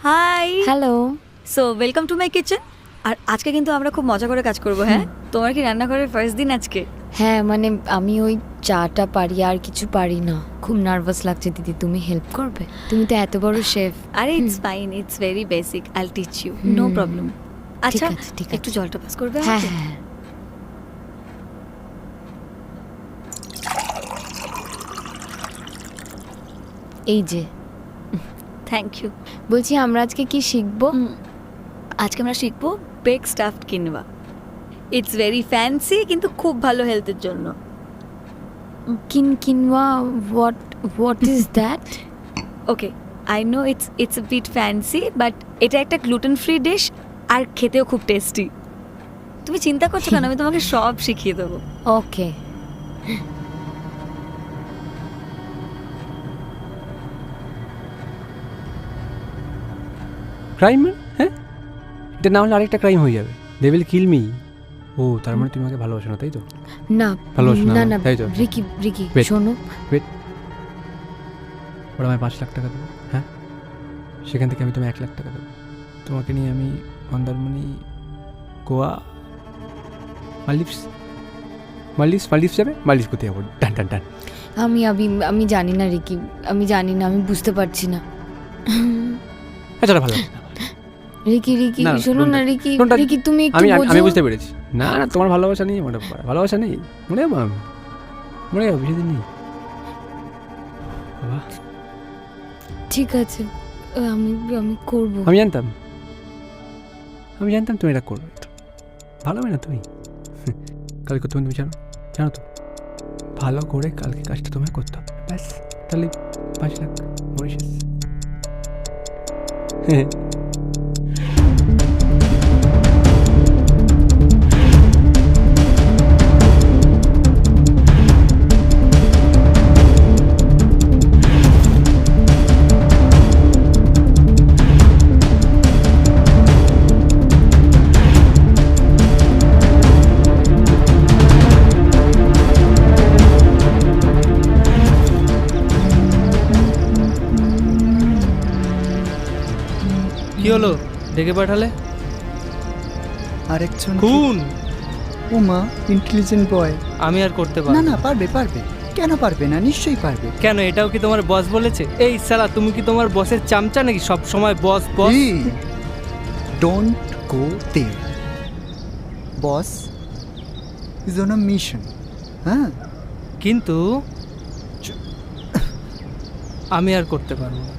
High, hello. So welcome to my kitchen. আর আজকে কিন্তু আমরা খুব মজা করে কাজ করব। হ্যাঁ, তোমার কি রান্নাঘরের ফার্স্ট দিন আজকে? হ্যাঁ মানে আমি ওই চাটা পারি, আর কিছু পারি না। খুব নার্ভাস লাগছে দিদি, তুমি হেল্প করবে? তুমি তো এত বড় শেফ। আরে it's fine, it's very basic, I will teach you, no problem. আচ্ছা ঠিক আছে। একটু জলটা পাস করবে হ্যাঁ আমাকে? হ্যাঁ। এই যে থ্যাংক ইউ। বলছি আমরা আজকে কি শিখবো? আজকে আমরা শিখবো bake stuffed quinoa. It's very fancy কিন্তু খুব ভালো হেলথের জন্য। Quinoa, what is that? Okay, I know it's a bit fancy, but এটা একটা গ্লুটেন ফ্রি ডিশ আর খেতেও খুব টেস্টি। তুমি চিন্তা করছো কেন? আমি তোমাকে সব শিখিয়ে দেবো। ওকে। ক্রাইম? হ্যাঁ, এটা না হলে আরেকটা ক্রাইম হয়ে যাবে। They will kill me. ও তার মানে তুমি আমাকে ভালোবাসো না, তাই তো? না ভালোবাসো না না আমায়, না তাই তো? Ricky Wait. শোনো। ওরা আমায় 5 লাখ টাকা দেবো, হ্যাঁ, সেখান থেকে আমি তোমায় 1 লাখ টাকা দেবো। তোমাকে নিয়ে আমি মন্দারমণি, গোয়া, মালদ্বীপস যাবে। মালদ্বীপ কোথায় যাবো? টান টান টান। আমি জানি না রিকি, আমি জানি না, আমি বুঝতে পারছি না। আচ্ছা ভালো লাগছে না। রিকি না, শোনো don't না touch. Ricky, Don't touch. Ricky তুমি একটু আমি বোঝো। বুঝতে পেরেছি। না না, তোমার ভালোবাসা নেই, মনে ভালোবাসা নেই, মরে যাবো আমি, মরে যাবো, বেশি দিন নেই বাবা। ঠিক আছে, আমি আমি করব। আমি জানতাম তুমি এটা করবে। ভালো হবে না তুমি? কালকে তুমি জানো তো, ভালো করে কালকে কাজটা তোমায় করতে হবে, ব্যাস। তাহলে 5 লাখ মরিশাস। কি হলো, ডেকে পাঠালে? আরেকজন খুন? ও মা, ইন্টেলিজেন্ট বয়। আমি আর করতে না পারবো না, পারবে পারবে, কেন পারবে না, নিশ্চয়ই পারবে। কেন? এটাও কি তোমার বস বলেছে? এই সালা, তুমি কি তোমার বসের চামচা নাকি? সব সময় boss boss. Don't go there, boss is on a mission. হ্যাঁ, কিন্তু আমি আর করতে পারবো না।